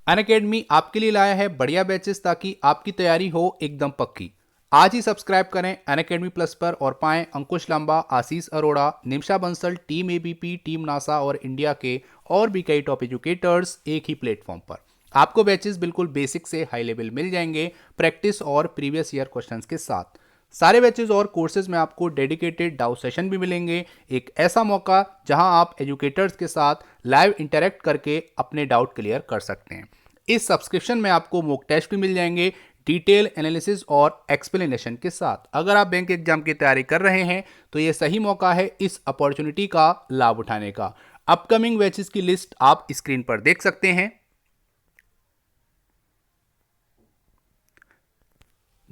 Unacademy आपके लिए लाया है बढ़िया बैचेस ताकि आपकी तैयारी हो एकदम पक्की। आज ही सब्सक्राइब करें अनअकैडमी प्लस पर और पाएं Ankush Lamba, Ashish Arora, Nimisha Bansal, team ABP, team NASA और इंडिया के और भी कई टॉप एजुकेटर्स एक ही प्लेटफॉर्म पर। आपको बैचेस बिल्कुल बेसिक से हाई लेवल मिल जाएंगे, प्रैक्टिस और प्रीवियस ईयर क्वेश्चंस के साथ। सारे बैचेज और कोर्सेज में आपको डेडिकेटेड डाउट सेशन भी मिलेंगे, एक ऐसा मौका जहां आप एजुकेटर्स के साथ लाइव इंटरेक्ट करके अपने डाउट क्लियर कर सकते हैं। इस सब्सक्रिप्शन में आपको मॉक टेस्ट भी मिल जाएंगे, डिटेल एनालिसिस और एक्सप्लेनेशन के साथ। अगर आप बैंक एग्जाम की तैयारी कर रहे हैं तो यह सही मौका है इस अपॉर्चुनिटी का लाभ उठाने का। अपकमिंग बैचेस की लिस्ट आप स्क्रीन पर देख सकते हैं।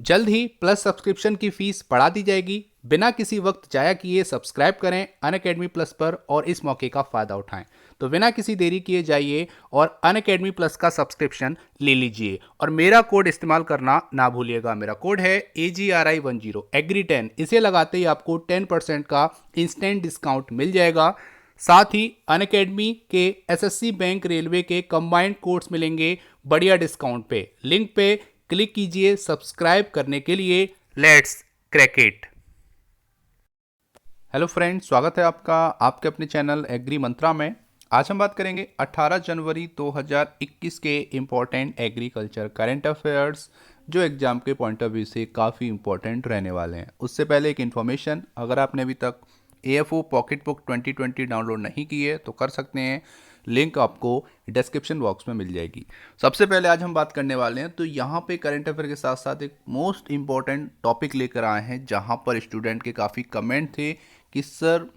जल्द ही प्लस सब्सक्रिप्शन की फीस बढ़ा दी जाएगी। बिना किसी वक्त जाया किए सब्सक्राइब करें अनअकैडमी प्लस पर और इस मौके का फायदा उठाएं। तो बिना किसी देरी किए जाइए और अनअकैडमी प्लस का सब्सक्रिप्शन ले लीजिए और मेरा कोड इस्तेमाल करना ना भूलिएगा। मेरा कोड है AGRI10 एग्री10। इसे लगाते ही आपको 10% का इंस्टेंट डिस्काउंट मिल जाएगा। साथ ही अनअकैडमी के एसएससी बैंक रेलवे के कंबाइंड कोर्स मिलेंगे बढ़िया डिस्काउंट पे। लिंक पे क्लिक कीजिए सब्सक्राइब करने के लिए। Let's crack it. Hello friends, स्वागत है आपका आपके अपने चैनल एग्री मंत्रा में। आज हम बात करेंगे 18 जनवरी 2021 के इम्पोर्टेंट एग्रीकल्चर करंट अफेयर्स, जो एग्जाम के पॉइंट ऑफ व्यू से काफ़ी इंपॉर्टेंट रहने वाले हैं। उससे पहले एक इन्फॉर्मेशन, अगर आपने अभी तक AFO पॉकेट बुक 2020 डाउनलोड नहीं की है तो कर सकते हैं, लिंक आपको डिस्क्रिप्शन बॉक्स में मिल जाएगी। सबसे पहले आज हम बात करने वाले हैं तो यहाँ पे करंट अफेयर के साथ साथ एक मोस्ट इम्पॉर्टेंट टॉपिक लेकर आए हैं, जहाँ पर स्टूडेंट के काफ़ी कमेंट थे कि sir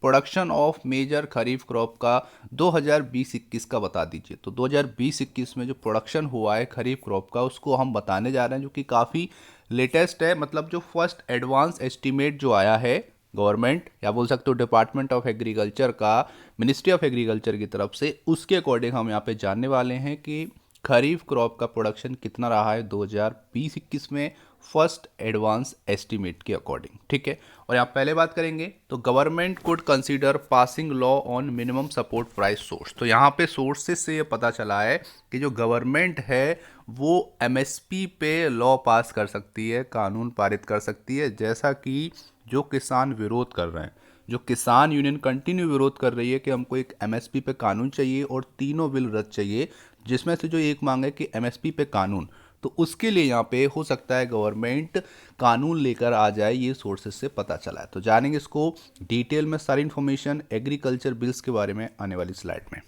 production of major kharif crop का 2020-21 का बता दीजिए। तो 2020-21 में जो प्रोडक्शन हुआ है खरीफ क्रॉप का, उसको हम बताने जा रहे हैं, जो कि काफ़ी लेटेस्ट है। मतलब जो फर्स्ट एडवांस एस्टीमेट जो आया है गवर्नमेंट, या बोल सकते हो डिपार्टमेंट ऑफ एग्रीकल्चर का, मिनिस्ट्री ऑफ एग्रीकल्चर की तरफ से, उसके अकॉर्डिंग हम यहाँ पे जानने वाले हैं कि खरीफ क्रॉप का प्रोडक्शन कितना रहा है 2020-21 में, फर्स्ट एडवांस एस्टीमेट के अकॉर्डिंग। ठीक है, और यहाँ पहले बात करेंगे तो government could consider passing law on minimum support price source. तो यहाँ पे सोर्सेज से ये पता चला है कि जो गवर्नमेंट है वो MSP पे लॉ पास कर सकती है, कानून पारित कर सकती है, जैसा कि जो किसान विरोध कर रहे हैं, जो किसान यूनियन कंटिन्यू विरोध कर रही है कि हमको एक MSP पे कानून चाहिए और तीनों बिल रद्द चाहिए, जिसमें से जो एक मांग है कि MSP पे कानून, तो उसके लिए यहाँ पे हो सकता है गवर्नमेंट कानून लेकर आ जाए, ये सोर्सेज से पता चला है। तो जानेंगे इसको डिटेल में, सारी इन्फॉर्मेशन एग्रीकल्चर बिल्स के बारे में आने वाली स्लाइड में।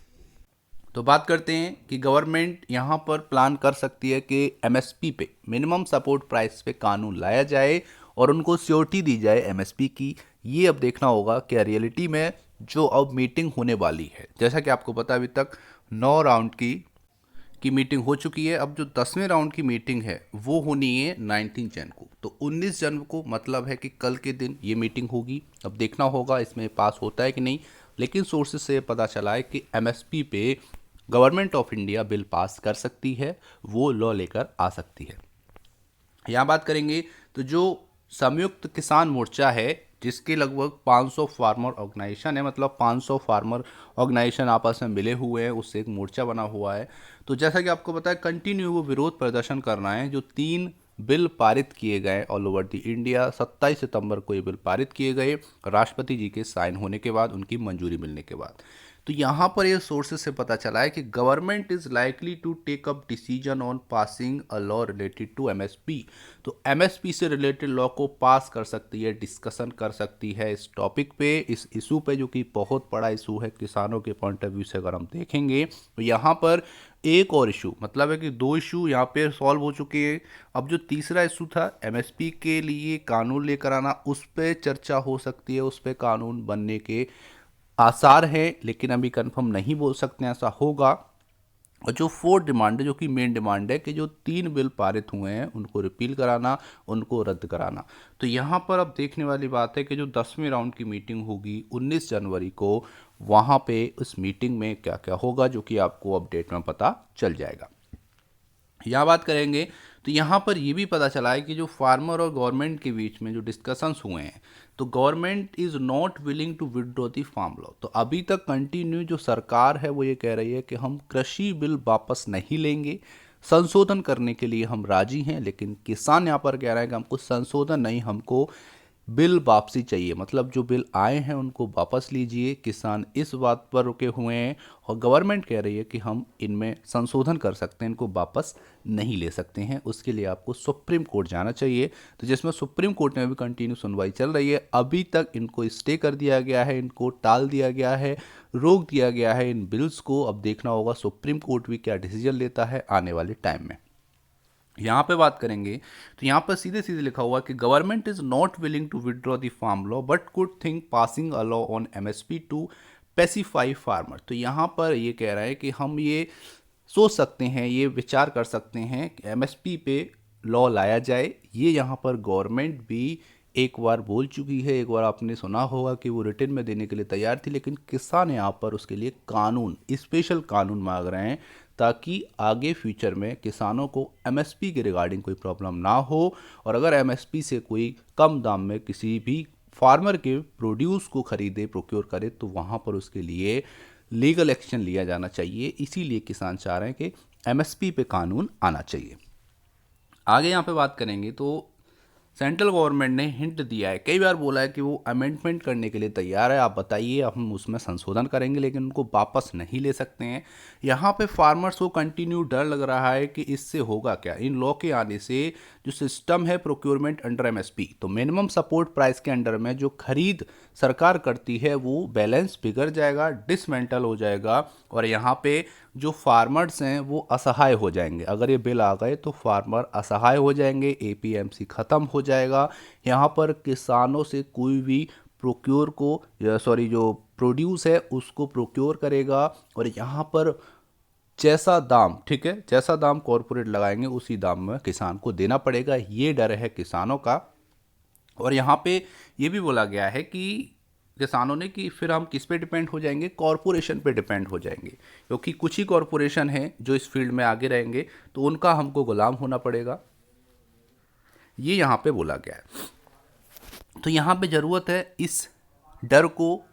तो बात करते हैं कि गवर्नमेंट यहाँ पर प्लान कर सकती है कि MSP पे, मिनिमम सपोर्ट प्राइस पे कानून लाया जाए और उनको श्योरिटी दी जाए MSP की। ये अब देखना होगा कि रियलिटी में जो अब मीटिंग होने वाली है, जैसा कि आपको पता अभी तक 9 राउंड की मीटिंग हो चुकी है। अब जो 10वें राउंड की मीटिंग है वो होनी है 19 जन को। तो 19 जन को मतलब है कि कल के दिन ये मीटिंग होगी। अब देखना होगा इसमें पास होता है कि नहीं, लेकिन सोर्सेज से पता चला है कि MSP पे government of India bill pass कर सकती है, वो लॉ लेकर आ सकती है। यहाँ बात करेंगे तो जो संयुक्त किसान मोर्चा है, जिसके लगभग 500 फार्मर ऑर्गेनाइजेशन है, मतलब 500 फार्मर ऑर्गेनाइजेशन आपस में मिले हुए हैं, उससे एक मोर्चा बना हुआ है। तो जैसा कि आपको पता है कंटिन्यू वो विरोध प्रदर्शन करना है। जो 3 बिल पारित किए गए ऑल ओवर द इंडिया, 27 सितंबर को ये बिल पारित किए गए राष्ट्रपति जी के साइन होने के बाद, उनकी मंजूरी मिलने के बाद। तो यहाँ पर ये सोर्सेज से पता चला है कि government is likely to take up decision on passing a law related to MSP। तो MSP से रिलेटेड लॉ को पास कर सकती है, डिस्कशन कर सकती है इस टॉपिक पे, इस इशू पे, जो कि बहुत बड़ा इशू है किसानों के पॉइंट ऑफ व्यू से। अगर हम देखेंगे तो यहाँ पर एक और इशू, मतलब है कि 2 इशू यहाँ पे सॉल्व हो चुके हैं। अब जो तीसरा इशू था MSP के लिए कानून लेकर आना, उस पर चर्चा हो सकती है, उस पर कानून बनने के आसार हैं, लेकिन अभी कंफर्म नहीं बोल सकते ऐसा होगा। और जो 4th डिमांड है, जो कि मेन डिमांड है, कि जो 3 बिल पारित हुए हैं उनको रिपील कराना, उनको रद्द कराना। तो यहाँ पर अब देखने वाली बात है कि जो 10वें राउंड की मीटिंग होगी 19 जनवरी को, वहाँ पे उस मीटिंग में क्या क्या होगा, जो कि आपको अपडेट में पता चल जाएगा। यहाँ बात करेंगे तो यहाँ पर ये भी पता चला है कि जो फार्मर और गवर्नमेंट के बीच में जो डिस्कशंस हुए हैं, तो government is not willing to withdraw the farm law. तो अभी तक कंटिन्यू जो सरकार है वो ये कह रही है कि हम कृषि बिल वापस नहीं लेंगे, संशोधन करने के लिए हम राजी हैं, लेकिन किसान यहाँ पर कह रहा है कि हमको संशोधन नहीं, हमको बिल वापसी चाहिए। मतलब जो बिल आए हैं उनको वापस लीजिए। किसान इस बात पर रुके हुए हैं और गवर्नमेंट कह रही है कि हम इनमें संशोधन कर सकते हैं, इनको वापस नहीं ले सकते हैं। उसके लिए आपको सुप्रीम कोर्ट जाना चाहिए। तो जिसमें सुप्रीम कोर्ट में भी कंटिन्यू सुनवाई चल रही है। अभी तक इनको स्टे कर दिया गया है, इनको टाल दिया गया है, रोक दिया गया है इन बिल्स को। अब देखना होगा सुप्रीम कोर्ट भी क्या डिसीजन लेता है आने वाले टाइम में। यहाँ पे बात करेंगे तो यहाँ पर सीधे सीधे लिखा हुआ कि government is not willing to withdraw the farm law but could think passing a law on MSP to pacify farmer. तो यहाँ पर ये कह रहा है कि हम ये सोच सकते हैं, ये विचार कर सकते हैं कि एमएसपी पे लॉ लाया जाए। ये यहाँ पर गवर्नमेंट भी एक बार बोल चुकी है, एक बार आपने सुना होगा कि वो रिटर्न में देने के लिए तैयार थी, लेकिन किसान यहाँ पर उसके लिए कानून, स्पेशल कानून मांग रहे हैं ताकि आगे फ्यूचर में किसानों को एमएसपी के रिगार्डिंग कोई प्रॉब्लम ना हो। और अगर एमएसपी से कोई कम दाम में किसी भी फार्मर के प्रोड्यूस को खरीदे, प्रोक्योर करे, तो वहाँ पर उसके लिए लीगल एक्शन लिया जाना चाहिए। इसीलिए किसान चाह रहे हैं कि एमएसपी पे कानून आना चाहिए। आगे यहाँ पे बात करेंगे तो सेंट्रल गवर्नमेंट ने हिंट दिया है, कई बार बोला है कि वो अमेंडमेंट करने के लिए तैयार है, आप बताइए, अब हम उसमें संशोधन करेंगे, लेकिन उनको वापस नहीं ले सकते हैं। यहाँ पे फार्मर्स को कंटिन्यू डर लग रहा है कि इससे होगा क्या। इन लॉ के आने से जो सिस्टम है प्रोक्योरमेंट अंडर एमएसपी, तो मिनिमम सपोर्ट प्राइस के अंडर में जो खरीद सरकार करती है वो बैलेंस बिगड़ जाएगा, डिसमेंटल हो जाएगा, और यहाँ पे जो फार्मर्स हैं वो असहाय हो जाएंगे। अगर ये बिल आ गए तो फार्मर असहाय हो जाएंगे, एपीएमसी ख़त्म हो जाएगा। यहाँ पर किसानों से कोई भी प्रोक्योर को जो प्रोड्यूस है उसको प्रोक्योर करेगा, और यहाँ पर जैसा दाम, ठीक है, जैसा दाम कॉरपोरेट लगाएंगे उसी दाम में किसान को देना पड़ेगा। ये डर है किसानों का। और यहाँ पे ये भी बोला गया है कि किसानों ने कि फिर हम किस पे डिपेंड हो जाएंगे, कॉरपोरेशन पे डिपेंड हो जाएंगे, क्योंकि कुछ ही कॉरपोरेशन हैं जो इस फील्ड में आगे रहेंगे, तो उनका हमको गुलाम होना पड़ेगा। ये यहाँ पे बोला गया है। तो यहाँ पे ज़रूरत है इस डर को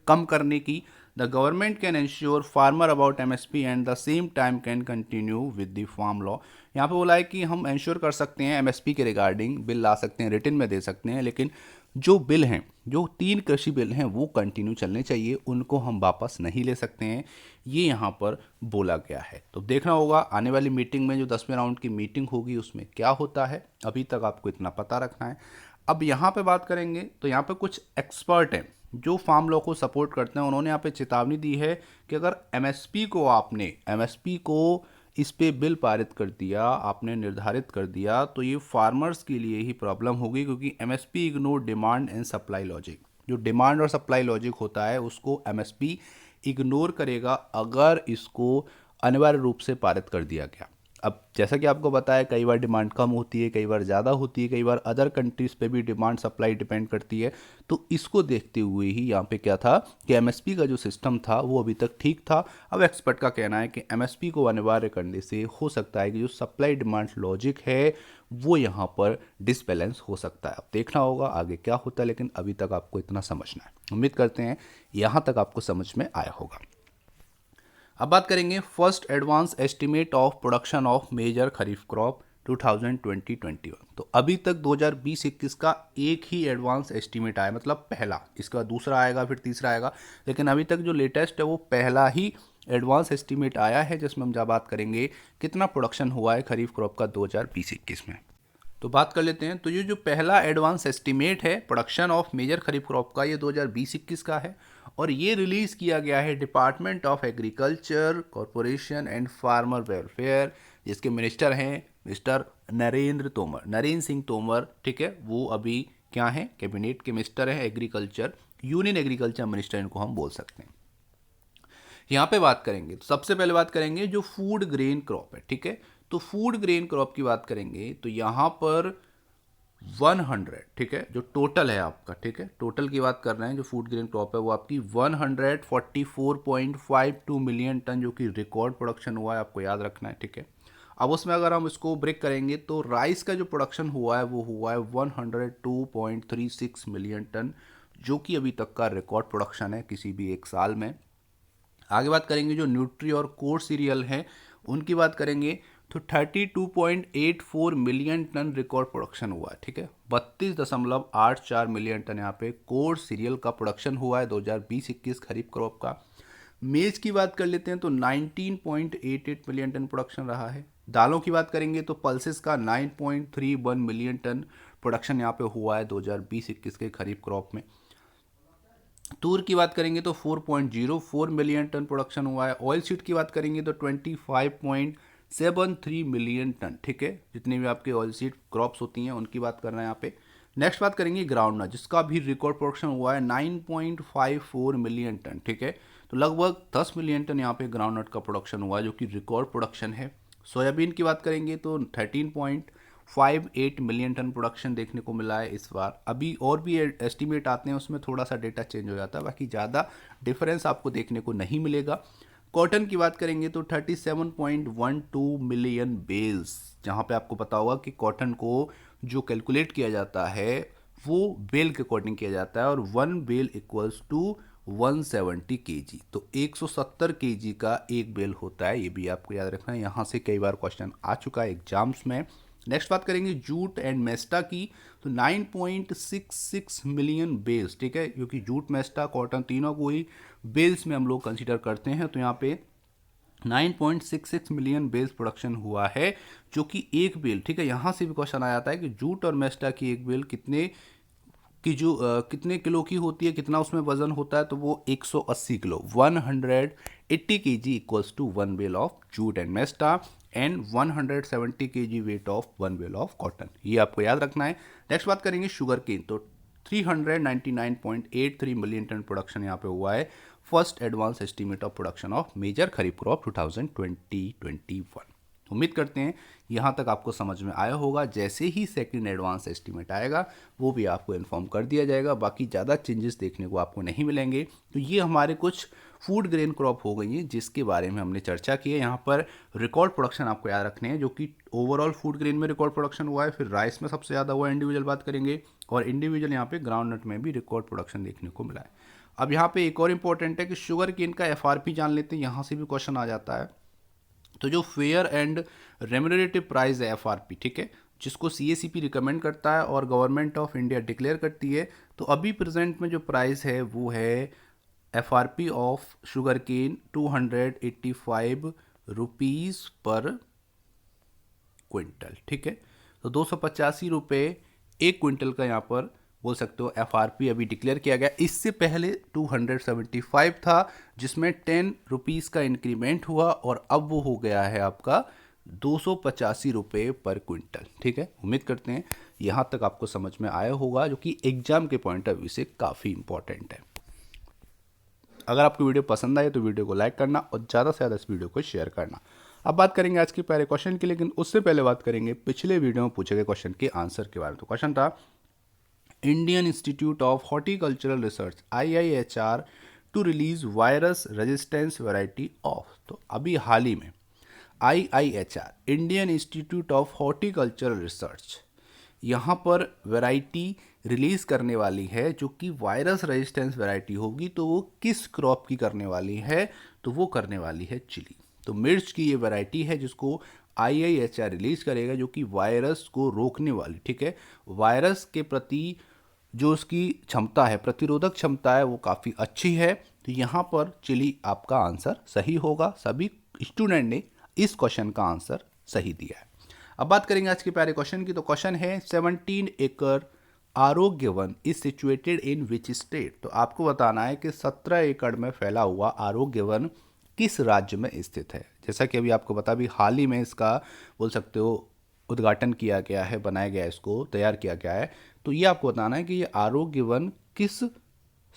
कम करने की। The government can ensure farmer about MSP and the same time can continue with the farm law. यहाँ पे बोला है कि हम इंश्योर कर सकते हैं, एमएसपी के रिगार्डिंग बिल ला सकते हैं, रिटर्न में दे सकते हैं, लेकिन जो बिल हैं, जो 3 कृषि बिल हैं वो कंटिन्यू चलने चाहिए, उनको हम वापस नहीं ले सकते हैं। ये यहाँ पर बोला गया है। तो देखना होगा आने वाली मीटिंग में, जो 10वें राउंड की मीटिंग होगी, उसमें क्या होता है। अभी तक आपको इतना पता रखना है। अब यहाँ पे बात करेंगे तो यहाँ पे कुछ एक्सपर्ट हैं जो फार्म लॉ को सपोर्ट करते हैं। उन्होंने यहाँ पे चेतावनी दी है कि अगर एमएसपी को इस पे बिल पारित कर दिया, आपने निर्धारित कर दिया, तो ये फार्मर्स के लिए ही प्रॉब्लम होगी, क्योंकि MSP ignore demand and supply logic. जो डिमांड और सप्लाई लॉजिक होता है उसको एमएसपी इग्नोर करेगा अगर इसको अनिवार्य रूप से पारित कर दिया गया। अब जैसा कि आपको बताया, कई बार डिमांड कम होती है, कई बार ज़्यादा होती है, कई बार अदर कंट्रीज़ पे भी डिमांड सप्लाई डिपेंड करती है। तो इसको देखते हुए ही यहाँ पे क्या था कि एमएसपी का जो सिस्टम था वो अभी तक ठीक था। अब एक्सपर्ट का कहना है कि एमएसपी को अनिवार्य करने से हो सकता है कि जो सप्लाई डिमांड लॉजिक है वो यहाँ पर डिसबैलेंस हो सकता है। अब देखना होगा आगे क्या होता है, लेकिन अभी तक आपको इतना समझना है। उम्मीद करते हैं यहाँ तक आपको समझ में आया होगा। अब बात करेंगे first advance estimate of production of major kharif crop 2020-21। तो अभी तक 2020-21 का एक ही एडवांस एस्टिमेट आया, मतलब पहला, इसका दूसरा आएगा, फिर तीसरा आएगा, लेकिन अभी तक जो लेटेस्ट है वो पहला ही एडवांस एस्टिमेट आया है, जिसमें हम जब बात करेंगे कितना प्रोडक्शन हुआ है खरीफ क्रॉप का 2020-21 में। तो बात कर लेते हैं। तो ये जो पहला एडवांस एस्टिमेट है production of major kharif crop का, ये 2020-21 का है, और ये रिलीज़ किया गया है department of agriculture, corporation and farmer welfare, जिसके मिनिस्टर हैं मिस्टर नरेंद्र सिंह तोमर, ठीक है। वो अभी क्या हैं, कैबिनेट के मिनिस्टर हैं, एग्रीकल्चर, यूनियन एग्रीकल्चर मिनिस्टर इनको हम बोल सकते हैं। यहाँ पे बात करेंगे तो सबसे पहले बात करेंगे जो फूड ग्रेन क्रॉप है, ठीक है। तो फूड ग्रेन क्रॉप की बात करेंगे तो यहाँ पर 100, ठीक है, जो टोटल है आपका, ठीक है, टोटल की बात कर रहे हैं, जो फूड ग्रेन क्रॉप है वो आपकी 144.52 मिलियन टन, जो कि रिकॉर्ड प्रोडक्शन हुआ है, आपको याद रखना है, ठीक है। अब उसमें अगर हम इसको ब्रेक करेंगे तो राइस का जो प्रोडक्शन हुआ है वो हुआ है 102.36 मिलियन टन, जो कि अभी तक का रिकॉर्ड प्रोडक्शन है किसी भी एक साल में। आगे बात करेंगे जो न्यूट्री और कोर सीरियल हैं उनकी बात करेंगे तो 32.84 मिलियन टन रिकॉर्ड प्रोडक्शन हुआ है, ठीक है। 32.84 मिलियन टन यहाँ पे कोर सीरियल का प्रोडक्शन हुआ है 2020-21 खरीफ क्रॉप का। मेज की बात कर लेते हैं तो 19.88 मिलियन टन प्रोडक्शन रहा है। दालों की बात करेंगे तो पल्सेस का 9.31 मिलियन टन प्रोडक्शन यहाँ पे हुआ है 2020-21 के खरीफ क्रॉप में। तूर की बात करेंगे तो 4.04 मिलियन टन प्रोडक्शन हुआ है। ऑयल सीड की बात करेंगे तो 25.73 मिलियन टन, ठीक है। जितनी भी आपके ऑयल सीड क्रॉप्स होती हैं उनकी बात कर रहे हैं यहाँ पे। नेक्स्ट बात करेंगे ग्राउंडनट, जिसका भी रिकॉर्ड प्रोडक्शन हुआ है 9.54 मिलियन टन, ठीक है। तो लगभग 10 मिलियन टन यहाँ पे ग्राउंडनट का प्रोडक्शन हुआ है, जो कि रिकॉर्ड प्रोडक्शन है। सोयाबीन की बात करेंगे तो 13.58 मिलियन टन प्रोडक्शन देखने को मिला है इस बार। अभी और भी एस्टिमेट आते हैं, उसमें थोड़ा सा डेटा चेंज हो जाता है, बाकी ज़्यादा डिफरेंस आपको देखने को नहीं मिलेगा। कॉटन की बात करेंगे तो 37.12 मिलियन बेल्स, जहाँ पे आपको पता होगा कि कॉटन को जो कैलकुलेट किया जाता है वो बेल के अकॉर्डिंग किया जाता है, और 1 बेल इक्वल्स टू 170 केजी। तो 170 केजी का एक बेल होता है, ये भी आपको याद रखना है। यहाँ से कई बार क्वेश्चन आ चुका है एग्जाम्स में। नेक्स्ट बात करेंगे जूट एंड मेस्टा की, तो 9.66 मिलियन बेल्स, ठीक है, क्योंकि जूट मेस्टा कॉटन तीनों को ही बेल्स में हम लोग कंसीडर करते हैं। तो यहाँ पे 9.66 मिलियन बेल्स प्रोडक्शन हुआ है, जो कि एक बेल, ठीक है। यहाँ से भी क्वेश्चन आ जाता है कि जूट और मेस्टा की एक बेल कितने किलो की होती है, कितना उसमें वजन होता है, तो वो 180 kilo, 180 kg equals to 1 bale of jute and mesta and 170 kg weight of 1 bale of cotton, ये आपको याद रखना है। नेक्स्ट बात करेंगे शुगर केन, तो 399.83 मिलियन टन प्रोडक्शन यहाँ पे हुआ है। First advance estimate of production of major kharif crop 2020-21। उम्मीद करते हैं यहाँ तक आपको समझ में आया होगा। जैसे ही सेकंड एडवांस एस्टीमेट आएगा वो भी आपको इन्फॉर्म कर दिया जाएगा, बाकी ज़्यादा चेंजेस देखने को आपको नहीं मिलेंगे। तो ये हमारे कुछ फूड ग्रेन क्रॉप हो गई हैं जिसके बारे में हमने चर्चा की है। यहाँ पर रिकॉर्ड प्रोडक्शन आपको याद रखने हैं, जो कि ओवरऑल फूड ग्रेन में रिकॉर्ड प्रोडक्शन हुआ है, फिर राइस में सबसे ज़्यादा हुआ है, इंडिविजुअल बात करेंगे, और इंडिविजुअल यहाँ पे ग्राउंडनट में भी रिकॉर्ड प्रोडक्शन देखने को मिला है। अब यहाँ पे एक और इम्पॉर्टेंट है कि शुगर केन का एफआरपी जान लेते हैं, यहाँ से भी क्वेश्चन आ जाता है। तो जो फेयर एंड रेम्यूनरेटिव प्राइस है एफआरपी, ठीक है, जिसको सीएसीपी रिकमेंड करता है और गवर्नमेंट ऑफ इंडिया डिक्लेयर करती है, तो अभी प्रेजेंट में जो प्राइस है वो है FRP of sugarcane 285 rupees per quintal, ठीक है। तो 285 रुपये एक क्विंटल का यहाँ पर बोल सकते हो एफआरपी अभी डिक्लेयर किया गया। इससे पहले 275 था, जिसमें 10 रुपीज़ का इंक्रीमेंट हुआ, और अब वो हो गया है आपका 285 रुपये पर क्विंटल, ठीक है। उम्मीद करते हैं यहाँ तक आपको समझ में आया होगा, जो कि एग्जाम के पॉइंट ऑफ व्यू से काफ़ी इंपॉर्टेंट है। अगर आपको वीडियो पसंद आए तो वीडियो को लाइक करना और ज़्यादा से ज़्यादा इस वीडियो को शेयर करना। अब बात करेंगे आज के पहले क्वेश्चन की, लेकिन उससे पहले बात करेंगे पिछले वीडियो में पूछे गए क्वेश्चन के आंसर के बारे में। तो क्वेश्चन था Indian institute of horticultural research IIHR to release virus resistance variety of. तो अभी हाल ही में IIHR Indian institute of horticultural research यहाँ पर वैरायटी रिलीज करने वाली है, जो कि वायरस रेजिस्टेंस वैरायटी होगी। तो वो किस क्रॉप की करने वाली है, तो वो करने वाली है चिली। तो मिर्च की ये वैरायटी है जिसको IIHR रिलीज करेगा, जो कि वायरस को रोकने वाली, ठीक है, वायरस के प्रति जो उसकी क्षमता है, प्रतिरोधक क्षमता है, वो काफ़ी अच्छी है। तो यहाँ पर चिली आपका आंसर सही होगा। सभी स्टूडेंट ने इस क्वेश्चन का आंसर सही दिया है। अब बात करेंगे आज के प्यारे क्वेश्चन की। तो क्वेश्चन है 17 एकड़ आरोग्य one is situated in which state. तो आपको बताना है कि 17 एकड़ में फैला हुआ आरोग्य वन किस राज्य में स्थित है। जैसा कि अभी आपको बता, भी हाल ही में इसका बोल सकते हो उद्घाटन किया गया है, बनाया गया है, इसको तैयार किया गया है। तो ये आपको बताना है कि ये आरोग्य वन किस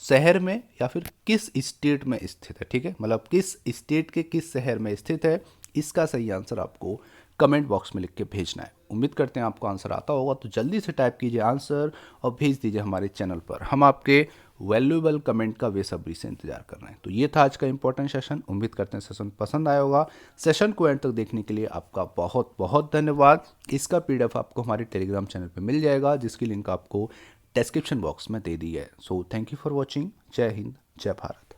शहर में या फिर किस स्टेट में स्थित है, ठीक है, मतलब किस स्टेट के किस शहर में स्थित है। इसका सही आंसर आपको कमेंट बॉक्स में लिख के भेजना है। उम्मीद करते हैं आपको आंसर आता होगा। तो जल्दी से टाइप कीजिए आंसर और भेज दीजिए हमारे चैनल पर। हम आपके वैल्यूएबल कमेंट का बेसब्री से इंतजार कर रहे हैं। तो ये था आज का इंपॉर्टेंट सेशन। उम्मीद करते हैं सेशन पसंद आया होगा। सेशन को एंड तक देखने के लिए आपका बहुत बहुत धन्यवाद। इसका PDF आपको हमारे टेलीग्राम चैनल पे मिल जाएगा, जिसकी लिंक आपको डिस्क्रिप्शन बॉक्स में दे दी है। So thank you for watching. जय हिंद, जय भारत।